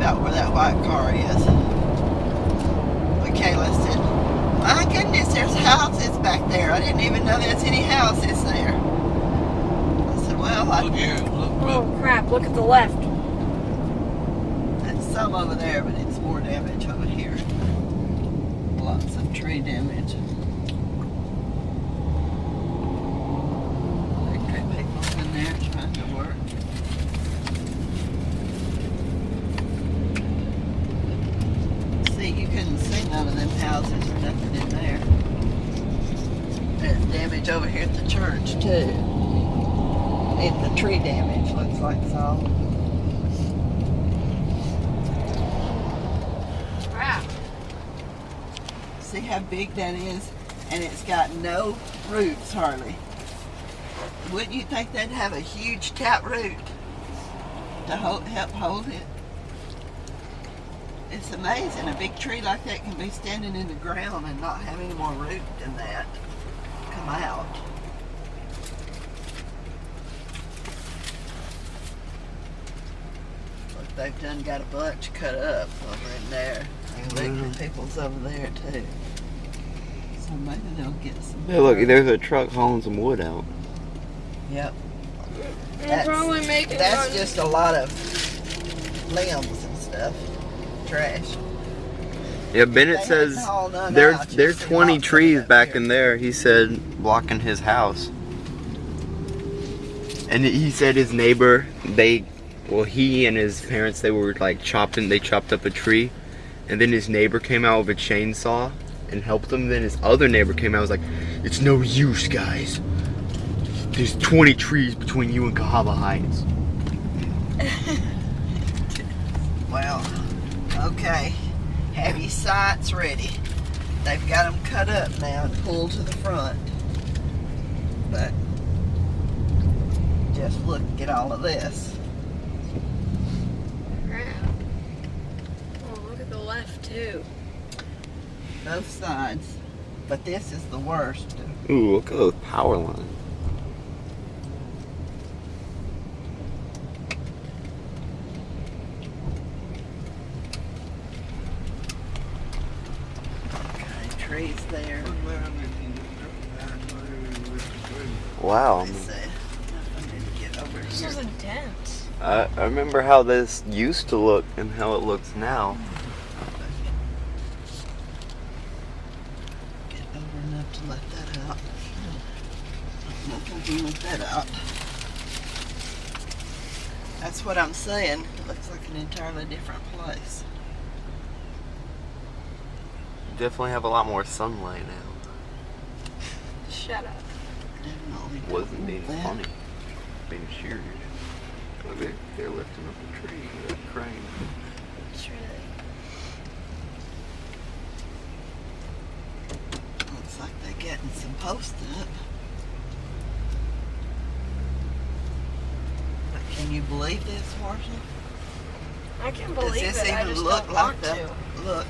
about where that white car is. Michaela said, my goodness, there's houses back there. I didn't even know there's any houses there. I said, well, Look here. Look. Oh crap, look at the left. there's some over there, but it's more damage over here. Lots of tree damage. Electric people in there trying to work. See, you couldn't see none of them houses or nothing in there. There's damage over here at the church too. And the tree damage looks like so. Wow. See how big that is? And it's got no roots hardly. Wouldn't you think they'd have a huge taproot to help hold it? It's amazing. A big tree like that can be standing in the ground and not have any more root than that come out. Look, they've done got a bunch cut up over in there. And electric people's over there too. So maybe they'll get some. Yeah, look, there's a truck hauling some wood out. Yep. They're probably making That's just a lot of limbs and stuff. Trash. Yeah, Bennett They says hadn't hauled none there's out, there's just 20 lots of trees it up back here. in there. He said blocking his house. And he said his neighbor, he and his parents, they were like they chopped up a tree, and then his neighbor came out with a chainsaw and helped him. Then his other neighbor came out and was like, it's no use, guys. There's 20 trees between you and Cahaba Heights. Well, okay. Have your sights ready. They've got them cut up now and pulled to the front. But just look at all of this. Crap. Oh, look at the left too. Both sides. But this is the worst. Ooh, look at those power lines. Okay, trees there. Wow. Let's see. I need to get over This is here. intense. I remember how this used to look and how it looks now. Get over enough to let that out. Nothing can let that out. That's what I'm saying. It looks like an entirely different place. Definitely have a lot more sunlight now. Shut up. Definitely Wasn't being that. funny. Being serious. Look, they're lifting up a tree with a crane. It's really. Looks like they're getting some posts up. But can you believe this, Marshall? I can't Does believe this it. I even just look don't like want the to. look?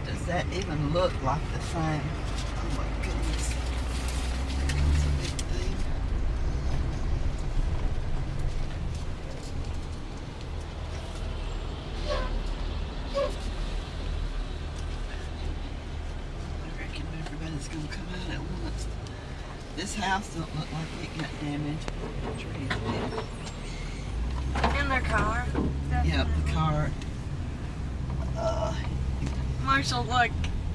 Does that even look like the same? Oh my goodness. It's a big thing. I reckon everybody's gonna come out at once. This house don't look like it got damaged. The trees did. In their car. Yep, the car. Marshall, look.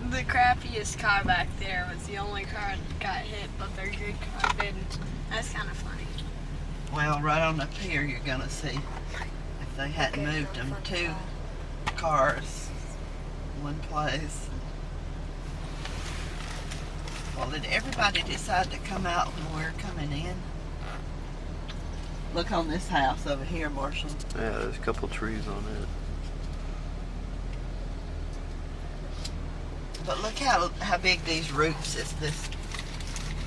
The crappiest car back there was the only car that got hit, but their good car didn't. That's kind of funny. Well, right on up here you're gonna see if they hadn't Okay, moved them front two car. cars one place. Well, did everybody decide to come out when we were coming in? Look on this house over here, Marshall. Yeah, there's a couple trees on it. But look how big these roots is, this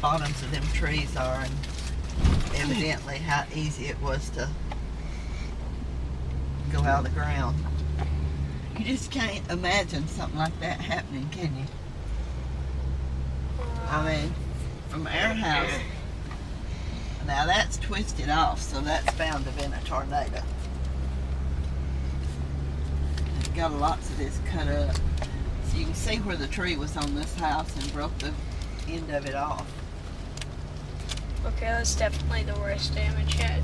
bottoms of them trees are, and evidently how easy it was to go out of the ground. You just can't imagine something like that happening, can you? I mean, from our house. Now that's twisted off, so that's bound to have been a tornado. got lots of this cut up. So you can see where the tree was on this house and broke the end of it off. Okay, that's definitely the worst damage yet.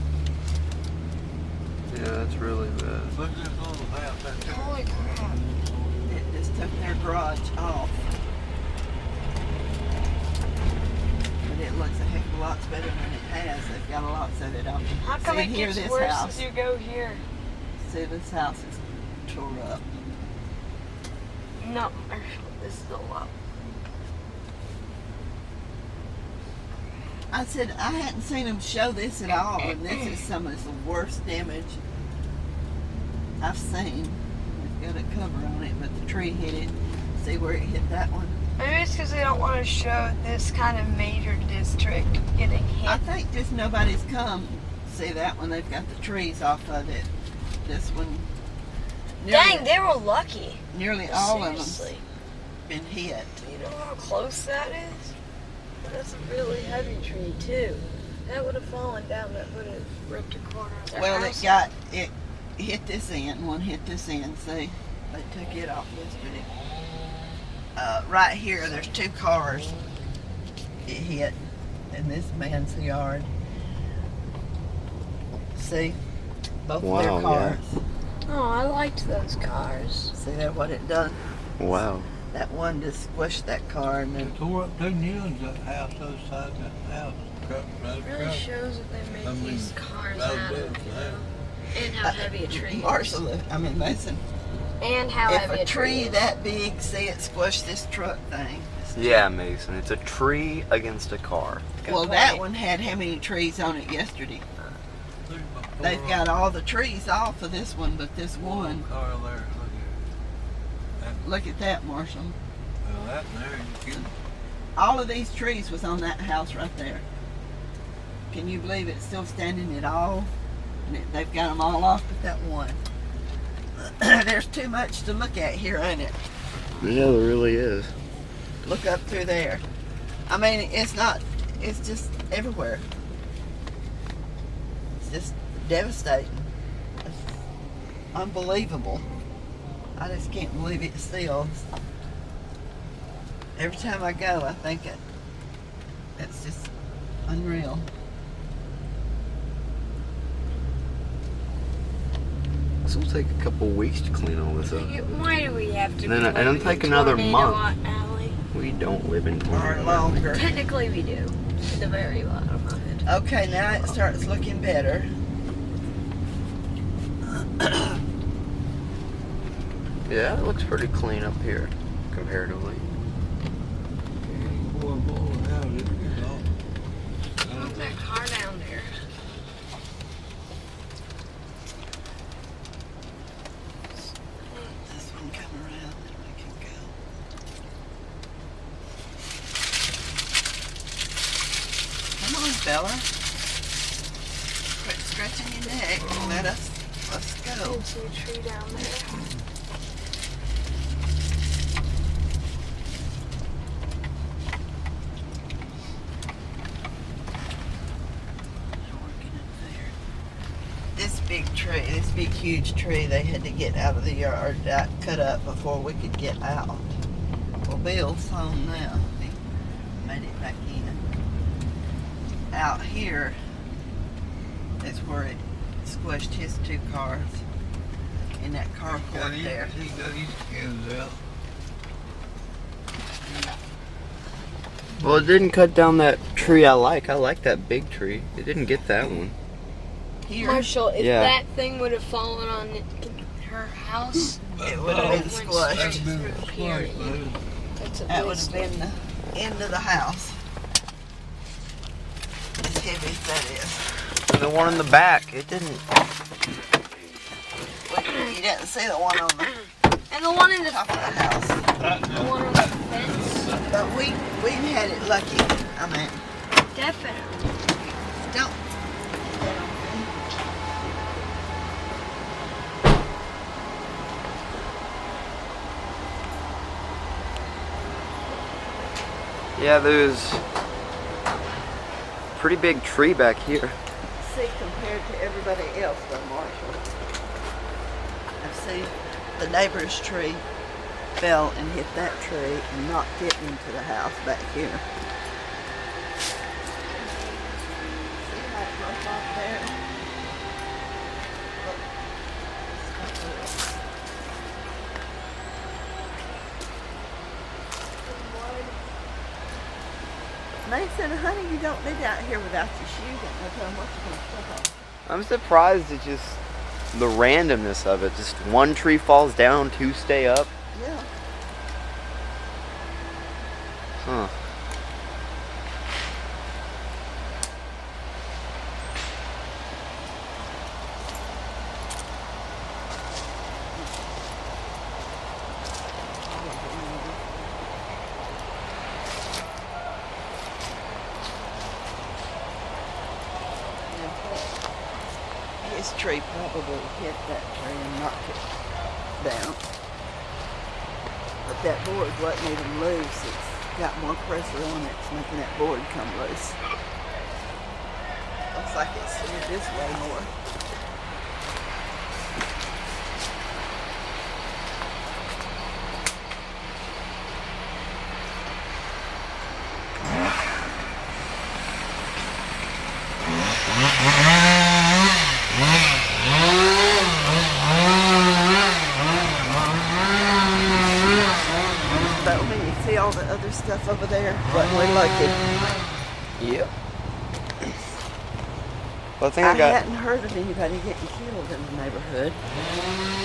Yeah, that's really bad. Look at this little house right there. Holy crap. It just took their garage off. But it looks a heck of a lot better than it has. They've got lots of it on. How come See, it here, gets this worse house. as you go here? See, this house is tore up. No, actually, this is a lot. I said I hadn't seen them show this at all, and this is some of the worst damage I've seen. It's got a cover on it, but the tree hit it. See where it hit that one? Maybe it's because they don't want to show this kind of major district getting hit. I think just nobody's come. See that one? They've got the trees off of it. This one. Dang, they were lucky. Nearly all of Seriously. them been hit. Do you know how close that is? That's a really heavy tree too. That would have fallen down. That would have ripped a corner of their Well, house. it hit this end. One hit this end. See, they took it off yesterday. Right here, there's two cars it hit in this man's yard. See, both of their Wow, cars. Oh, I liked those cars. See that what it done? Wow. That one just squished that car and They then tore up two new ones, that house, other side of that house. Truck, right It really across. shows what they make I mean, these cars that out was of, it, you yeah. know? And how heavy a tree is. Marshall, listen, And how if heavy a tree is. that big, see it squished this truck thing. Yeah, Mason. It's a tree against a car. Good Well, that point. one had how many trees on it yesterday? Look at my They've poor got all the trees off of this one, but this one, car there, look at that, Marshall. well, that there, you can, All of these trees was on that house right there. Can you believe it's still standing at all? And they've got them all off but that one. There's too much to look at here, ain't it? Yeah, there really is. Look up through there. I mean, it's just everywhere. It's just devastating. It's unbelievable. I just can't believe it still. Every time I go, I think it's just unreal. This will take a couple weeks to clean all this up. Why do we have to And then be it'll living take in another Tornado month. Alley? We don't live in Or Tornado. longer. Technically we do. In the very bottom of it. Okay, now it starts looking better. Yeah, it looks pretty clean up here, comparatively. poor house, it gets off. Put that car down there. This one come around and we can go. Come on, fella. Quit scratching your neck and let's go. You can see a tree down there. Working up there. This big tree, this big huge tree, they had to get out of the yard, cut up before we could get out. Well, Bill's home now. He made it back in. Out here is where it squished his two cars in that carport there. He got his skins out. Well, it didn't cut down that tree I like. I like that big tree. It didn't get that one. Here, Marshall, if Yeah. that thing would have fallen on her house, it would have been went squished. That's straight been through a here. slice, man. That's a That would waste. have been the end of the house. As heavy as that is. And the one in the back, it didn't. You didn't see the one on the And the one in the, top of the house. the one on the fence, But we had it lucky. I mean, definitely. don't. Yeah, there's a pretty big tree back here. See, compared to everybody else, though, Marshall. I've seen The neighbor's tree fell and hit that tree and knocked it into the house back here. See how it broke off there? Look. Mason, honey, you don't live out here without your shoes. Ain't no telling what you're gonna step on. I'm surprised at just the randomness of it. Just one tree falls down, two stay up. Yeah. Huh. His tree probably hit that tree and knocked it down. But that board wasn't even loose. It's got more pressure on it. It's making that board come loose. Looks like it's slid this way more. But when you see all the other stuff over there, what we're lucky. Yep. Well, I think I I got. hadn't heard of anybody getting killed in the neighborhood.